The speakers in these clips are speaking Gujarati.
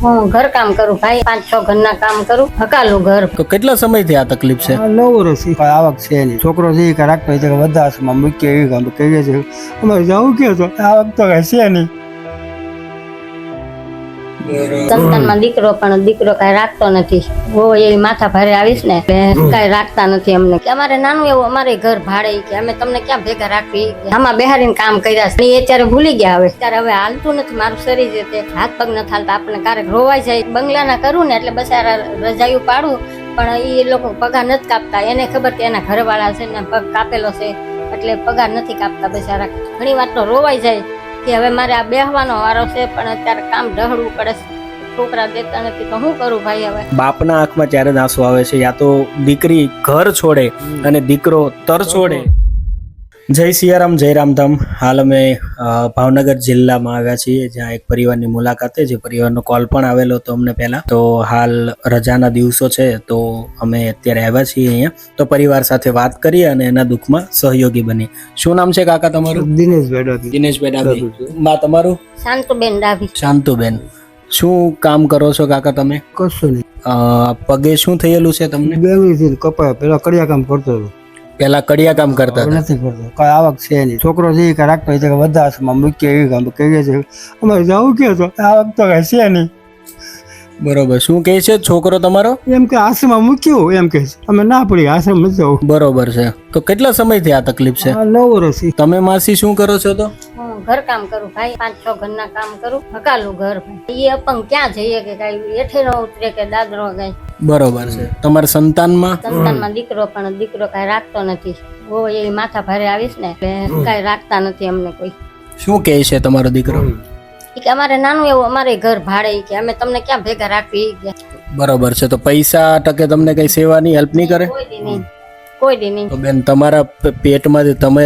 હું ઘર કામ કરું ભાઈ, 5-6 ઘરના કામ કરું, હકાલું ઘર. તો કેટલા સમયથી આ તકલીફ છે? 9 વર્ષથી કઈ આવક છે નહીં. છોકરો છે કે રાખતો હોય તો વૃદ્ધાશ્રમમાં મૂકીએ એવી કામ કહીએ છીએ. અમારે જવું કે તો આવક તો કઈ છે નહીં. સંતાનમાં દીકરો પણ દીકરો કઈ રાખતો નથી. હોય એવી માથા ભારે આવીશ ને એટલે કઈ રાખતા નથી અમને. કે અમારે નાનું એવું અમારે ઘર ભાડે કે અમે તમને ક્યાં ભેગા રાખવી, આમાં બેહારીને કામ કર્યા છે. એ અત્યારે ભૂલી ગયા હવે. ત્યારે હવે હાલતું નથી મારું શરીર છે તે હાથ પગ નથી હાલતા. આપણે ક્યારેક રોવાઈ જાય. બંગલાના કરું ને એટલે બસારા રજાયું પાડું, પણ એ લોકો પગાર નથી કાપતા. એને ખબર કે એના ઘરવાળા છે ને પગ કાપેલો છે એટલે પગાર નથી કાપતા બસારા. ઘણી વાર તો રોવાઈ જાય કે હવે મારે આ બેહવાનો વારો છે, પણ અત્યારે કામ ઢહળવું પડે છે. છોકરા દેતા નથી તો શું કરું ભાઈ હવે? બાપના આંખમાં ત્યારે જ આંસુ આવે છે. યા તો દીકરી ઘર છોડે અને દીકરો તર છોડે. જય સિયારામ, જય રામધામ. હાલ અમે ભાવનગર જિલ્લામાં આવ્યા છીએ, જ્યાં એક પરિવારની મુલાકાતે, જે પરિવારનો કોલ પણ આવેલો હતો અમને પહેલા. તો હાલ રજાના દિવસો છે તો અમે અત્યારે આવ્યા છીએ અહીંયા. તો પરિવાર સાથે વાત કરીએ અને એના દુઃખમાં સહયોગી બની. શું નામ છે કાકા તમારું? દિનેશભાઈ ડાભી. દિનેશભાઈ ડાભી. બા તમારું? શાંતુબેન ડાભી. શાંતુબેન. શું કામ કરો છો કાકા તમે? કશું નહીં. પગે શું થયેલું છે તમને? બેંગલીથી કપાય. પેલા કડિયા કામ કરતો હતો. પેલા કડિયા કામ કરતા હતા. નથી કરતો. કઈ આવક છે નહીં. છોકરો છે કે રાખતો હોય તો વૃદ્ધાશ્રમમાં મૂકીએ એવી કામ કહીએ છીએ. અમારે જવું કે તો આવક તો કઈ છે નહીં. બરોબર. શું કહે છે છોકરો તમારો? એમ કે આશ્રમમાં મૂક્યું એમ કે છે. અમે ના પડી આશ્રમ નથી જવું. બરોબર છે. તો કેટલા સમયથી આ તકલીફ છે? 9 વર્ષથી. તમે માસી શું કરો છો? તો હું ઘર કામ કરું ભાઈ, 5-6 ઘરના કામ કરું, હકાલું ઘર ભાઈ. એ અપંગ ક્યાં જઈએ કે કઈ એઠે ન ઉતરે કે દાદરો કઈ. બરોબર છે. તમારા સંતાનમાં દીકરો પણ દીકરો કઈ રાખતો નથી. હોય એવી માથા ભારે આવીશ ને એટલે કઈ રાખતા નથી અમને કોઈ. શું કહે છે તમારો દીકરો? કે અમારે નાનું એવું અમારે ઘર ભાડે કે અમે તમને ક્યાં ભેગા રાખવી. બરોબર છે. તો પૈસા ટકે તમને કઈ સેવાની હેલ્પ નહીં કરે? કોઈ દી નહીં. તો બેન, તમારા પેટમાંથી તમે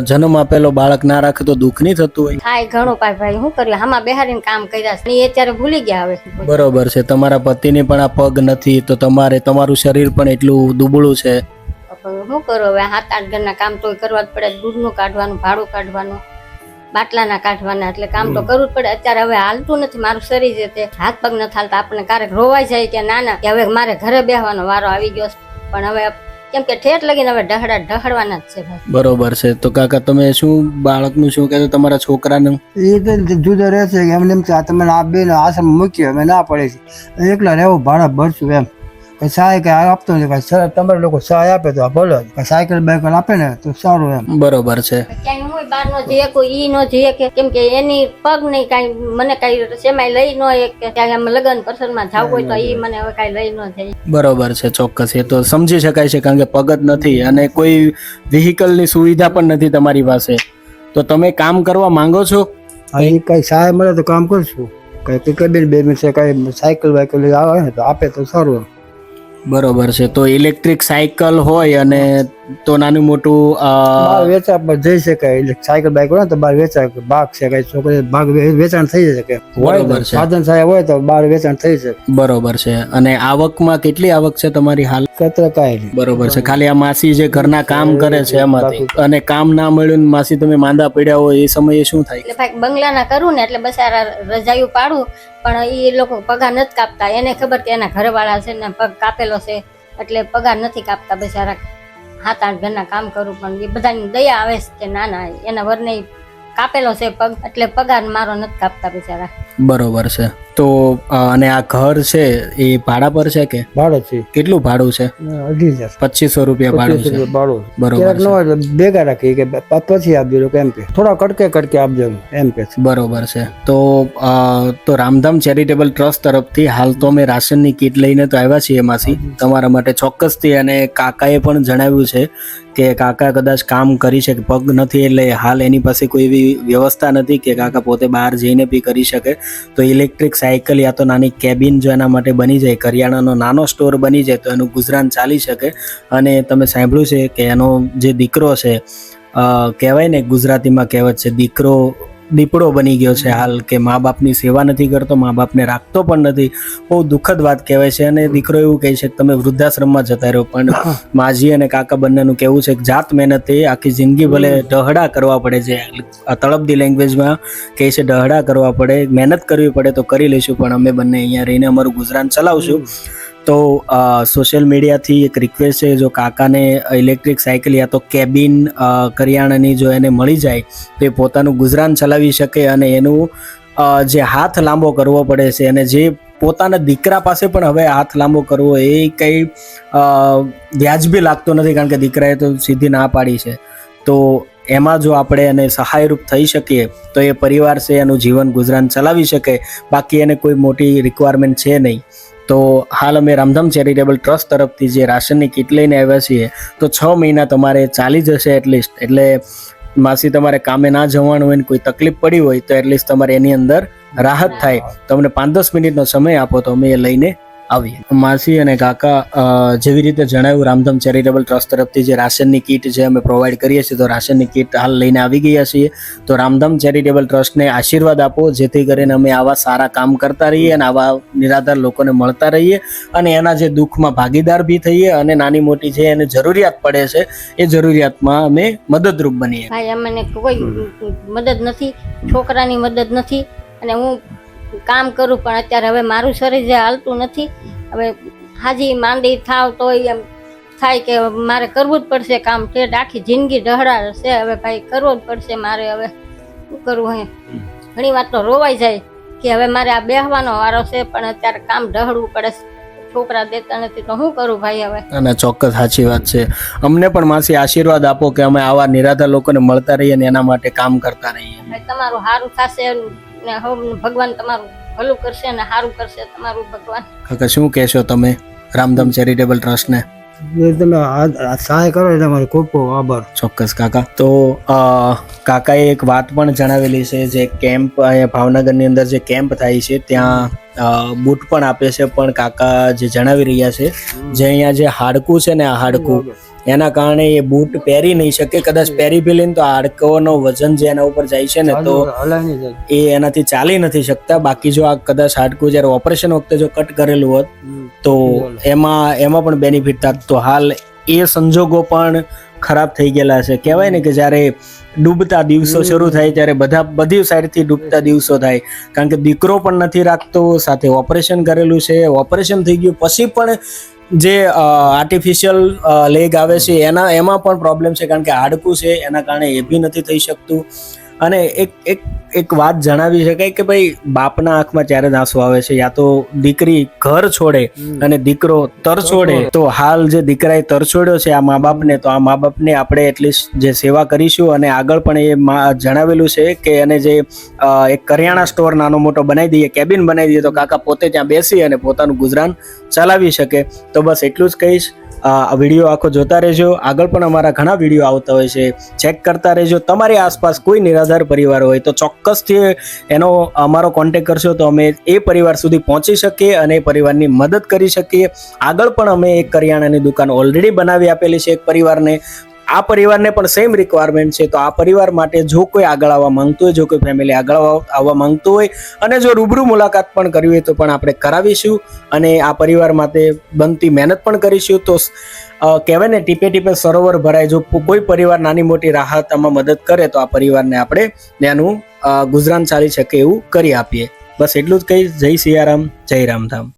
જન્મ આપેલો બાળક ના રાખે તો દુઃખ નહીં થતું હોય? થાય ઘણું ભાઈ, શું કર્યું? આમાં બેહારીને કામ કર્યા છે. એ અત્યારે ભૂલી ગયા હવે. બરોબર છે. તમારા પતિને પણ આ પગ નથી તો તમારું શરીર પણ એટલું દુબળું છે. શું કરો હવે? 7-8 ઘરના કામ તો કરવા જ પડે. દૂધનું કાઢવાનું, ભાડું કાઢવાનું, બાટલાના કાઢવાના, એટલે કામ તો કરવું જ પડે. અત્યારે હવે હાલતું નથી મારું શરીર છે તે હાથ પગ નથી હાલતા. આપણે ક્યારેક રોવાઈ જાય કે ના કે હવે મારે ઘરે બેહવાનો વારો આવી ગયો છે. પણ હવે કેમ કે ઠેઠ લગીને હવે ઢહળવાના જ છે ભાઈ. બરોબર છે. તો કાકા તમે શું બાળકનું શું કહેતો તમારા છોકરાનું? એ તો જુદા રહે છે એમને એમ તમે આ બેન આશ્રમ મૂકીએ અમે ના પડે છે. એકલા રહેવું ભાડા ભરશું એમ. કઈ સહાય કઈ આપતો નથી. તમારે લોકો સહાય આપે તો ભલો. સાયકલ બાયકલ આપે ને તો સારું એમ. બરોબર છે. ક્યાંય હું બહાર નો જઈએ, કોઈ ઈ નો જઈએ કે કેમ કે એની પગ નહીં કઈ મને કઈ સેમાય લઈ ન કે ક્યાંય આમ લગ્ન પ્રસંગમાં જવું હોય તો ઈ મને હવે કઈ લઈ ન જાય. બરોબર છે. ચોક્કસ. એ તો સમજી શકાય છે, કારણ કે પગ જ નથી અને કોઈ વ્હીકલની સુવિધા પણ નથી તમારી પાસે. તો તમે કામ કરવા માંગો છો? અહીં કઈ સહાય મળે તો કામ કરશું. કઈ પિકઅપ બે મિનિટ છે, કઈ સાયકલ બાયકલ આવે ને તો આપે તો સારું એમ. બરોબર છે. તો ઇલેક્ટ્રિક સાયકલ હોય અને તો નાનું મોટું વેચા જઈ શકાય. સાયકલ બાઈક હોય તો બહાર વેચાય. ભાગ છે કઈ છોકરી ભાગ વેચાણ થઈ શકે. બરોબર છે. સાધન સહાય હોય તો બહાર વેચાણ થઈ શકે. બરોબર છે. અને આવકમાં કેટલી આવક છે તમારી હાલ? કતરા કાંઈ નહીં. બરોબર છે. ખાલી આ માસી જે ઘરના કામ કરે છે એમાંથી. અને કામ ના મળ્યું ને માસી તમે માંદા પડ્યા હોય એ સમયે શું થાય? એટલે ભાઈ બંગલાના કરું ને એટલે બસારા રજાયું પાડું, પણ એ લોકો પગાર નથી કાપતા. એને ખબર કે એના ઘરવાળા છે ને પગ કાપેલો છે એટલે પગાર નથી કાપતા. બસારા 7-8 ઘરના કામ કરું, પણ એ બધાની દયા આવે છે કે ના એના વરને કાપેલો છે પગ એટલે પગાર મારો નથી કાપતા બિચારા. બરોબર છે. તો અને આ ઘર છે એ ભાડા પર છે કે? ભાડું છે. કેટલું ભાડું છે? 2,500. 2500 રૂપિયા ભાડું છે. ભાડું. બરોબર છે. ભેગા રાખી કે પછી આપજો લોકો એમ કે થોડા કટકે આપજો એમ કે. બરોબર છે. તો રામધામ ચેરિટેબલ ટ્રસ્ટ તરફથી હાલ તો અમે રાશનની કીટ લઈને તો આવ્યા છીએ માસી તમારા માટે ચોક્કસથી. અને કાકાએ પણ જણાવ્યું છે કે કાકા કદાચ કામ કરી શકે, પગ નથી એટલે હાલ એની પાસે કોઈ એવી વ્યવસ્થા નથી કે કાકા પોતે બહાર જઈને બી કરી શકે. તો ઇલેક્ટ્રિક સાયકલ યા તો નાની કેબિન જો એના માટે બની જાય, કરિયાણાનો નાનો સ્ટોર બની જાય તો એનું ગુજરાન ચાલી શકે. અને તમે સાંભળ્યું છે કે એનો જે દીકરો છે, કહેવાય ને ગુજરાતીમાં કહેવત છે દીકરો દીપડો બની ગયો છે હાલ, કે મા બાપની સેવા નથી કરતો, મા બાપને રાખતો પણ નથી. બહુ દુઃખદ વાત કહેવાય છે. અને દીકરો એવું કહે છે કે તમે વૃદ્ધાશ્રમમાં જતા રહ્યો, પણ માજી અને કાકા બંનેનું કહેવું છે કે જાત મહેનતે આખી જિંદગી ભલે ડહડા કરવા પડે છે, આ તળપદી લેંગ્વેજમાં કહે છે ડહડા કરવા પડે, મહેનત કરવી પડે તો કરી લઈશું, પણ અમે બંને અહીંયા રહીને અમારું ગુજરાન ચલાવશું. તો સોશિયલ મીડિયાથી એક રિક્વેસ્ટ છે, જો કાકાને ઇલેક્ટ્રિક સાયકલ યા તો કેબિન કરિયાણાની જો એને મળી જાય તો એ પોતાનું ગુજરાન ચલાવી શકે, અને એનું જે હાથ લાંબો કરવો પડે છે, અને જે પોતાના દીકરા પાસે પણ હવે હાથ લાંબો કરવો એ કંઈ વ્યાજબી લાગતો નથી, કારણ કે દીકરાએ તો સીધી ના પાડી છે. તો એમાં જો આપણે એને સહાયરૂપ થઈ શકીએ તો એ પરિવાર છે એનું જીવન ગુજરાન ચલાવી શકે, બાકી એને કોઈ મોટી રિક્વાયરમેન્ટ છે નહીં. તો હાલ અમે રામધામ ચેરિટેબલ ટ્રસ્ટ તરફથી જે રાશનની કીટ લઈને આવ્યા છીએ, તો 6 મહિના તમારે ચાલી જશે એટલીસ્ટ. એટલે માસી તમારે કામે ના જવાનું હોય ને કોઈ તકલીફ પડી હોય તો એટલીસ્ટ તમારે એની અંદર રાહત થાય. તો અમને 5-10 મિનિટનો સમય આપો તો અમે એ લઈને આવીએ. માસી અને કાકા જેવી રીતે જણાવ્યું, રામધામ ચેરિટેબલ ટ્રસ્ટ તરફથી જે રાશનની કીટ જે અમે પ્રોવાઈડ કરીએ છીએ, તો રાશનની કીટ હાલ લઈને આવી ગયા છીએ. તો રામધામ ચેરિટેબલ ટ્રસ્ટને આશીર્વાદ આપો, જેથી કરીને અમે આવા સારા કામ કરતા રહીએ અને આવા નિરાધાર લોકોને મળતા રહીએ, અને એના જે દુઃખમાં ભાગીદાર બી થઈએ, અને નાની મોટી જે એને જરૂરિયાત પડે છે એ જરૂરિયાતમાં અમે મદદરૂપ બનીએ. ભાઈ અમને કોઈ મદદ નથી, છોકરાની મદદ નથી, અને હું કામ કરું પણ અત્યારે હવે મારું શરીર જે હાલતું નથી. હવે હાજી માંડી થાવ તો એમ થાય કે મારે કરવું જ પડશે કામ, ઠેઠ આખી જિંદગી ડહડા છે, હવે ભાઈ કરવું જ પડશે મારે. હવે શું કરવું? હે ઘણી વાત તો રોવાઈ જાય કે હવે મારે આ બેહવાનો વારો છે, પણ અત્યારે કામ ડહડવું પડે છે, છોકરા દેતા નથી તો શું કરું ભાઈ હવે. અને ચોક્કસ સાચી વાત છે. અમને પણ માસી આશીર્વાદ આપો કે અમે આવા નિરાધાર લોકોને મળતા રહીએ અને એના માટે કામ કરતા રહીએ. તમારું સારું થશે ને ભગવાન તમારું ભલું કરશે ને સારું કરશે તમારું ભગવાન. કાકા શું કહેશો તમે રામધામ ચેરિટેબલ ટ્રસ્ટને? તમે સહાય કરો એટલે અમારો ખૂબ ખૂબ આભાર. ચોક્કસ કાકા. તો કાકાએ એક વાત પણ જણાવેલી છે, જે કેમ્પ ભાવનગરની અંદર જે કેમ્પ થાય છે ત્યાં બૂટ પણ આપે છે, પણ કાકા જે જણાવી રહ્યા છે જે અહીંયા જે હાડકું છે ને આ હાડકું એના કારણે એ બૂટ પહેરી નહીં શકે, કદાચ પહેરી બી લઈને તો હાડકોનો વજન જે એના ઉપર જાય છે ને તો એ એનાથી ચાલી નથી શકતા. બાકી જો આ કદાચ હાડકું જ્યારે ઓપરેશન વખતે જો કટ કરેલું હોત તો એમાં પણ બેનિફિટ થાત. તો હાલ એ સંજોગો પણ ખરાબ થઈ ગયેલા છે. કહેવાય ને કે જ્યારે ડૂબતા દિવસો શરૂ થાય ત્યારે બધી સાઈડથી ડૂબતા દિવસો થાય, કારણ કે દીકરો પણ નથી રાખતો, સાથે ઓપરેશન કરેલું છે, ઓપરેશન થઈ ગયું પછી પણ જે આર્ટિફિશિયલ લેગ આવે છે એમાં પણ પ્રોબ્લેમ છે, કારણ કે હાડકું છે એના કારણે એ બી નથી થઈ શકતું. અને એક વાત જણાવી શકાય કે ભાઈ બાપના આંખમાં ત્યારે જ આંસુ આવે છે, યા તો દીકરી ઘર છોડે અને દીકરો તર છોડે. તો હાલ જે દીકરાએ તર છોડ્યો છે આ મા બાપને, તો આ મા બાપને આપણે એટલીસ્ટ જે સેવા કરીશું, અને આગળ પણ એ જણાવેલું છે કે એને જે એક કરિયાણા સ્ટોર નાનો મોટો બનાવી દઈએ, કેબિન બનાવી દઈએ, તો કાકા પોતે ત્યાં બેસી અને પોતાનું ગુજરાન ચલાવી શકે. તો બસ એટલું જ કહીશ. આ વિડીયો આખો જોતા રહેજો, આગળ પણ અમારા ઘણા વિડીયો આવતા હોય છે, ચેક કરતા રહેજો. તમારી આસપાસ કોઈ નિરાધાર પરિવાર હોય તો ચોક્કસથી એનો અમારો કોન્ટેક્ટ કરશો તો અમે એ પરિવાર સુધી પહોંચી શકીએ અને એ પરિવારની મદદ કરી શકીએ. આગળ પણ અમે એક કરિયાણાની દુકાન ઓલરેડી બનાવી આપેલી છે એક પરિવારને. આ પરિવારને પણ સેમ રિક્વાયરમેન્ટ છે, તો આ પરિવાર માટે જો કોઈ આગળ આવવા માંગતું હોય, જો કોઈ ફેમિલી આગળ આવવા માંગતું હોય અને જો રૂબરૂ મુલાકાત પણ કરવી હોય તો પણ આપણે કરાવીશું, અને આ પરિવાર માટે બનતી મહેનત પણ કરીશું. તો કહેવાય ને ટીપે ટીપે સરોવર ભરાય. જો કોઈ પરિવાર નાની મોટી રાહત આમાં મદદ કરે તો આ પરિવારને આપણે એનું ગુજરાન ચાલી શકે એવું કરી આપીએ. બસ એટલું જ કહીશ. જય સિયારામ, જય રામધામ.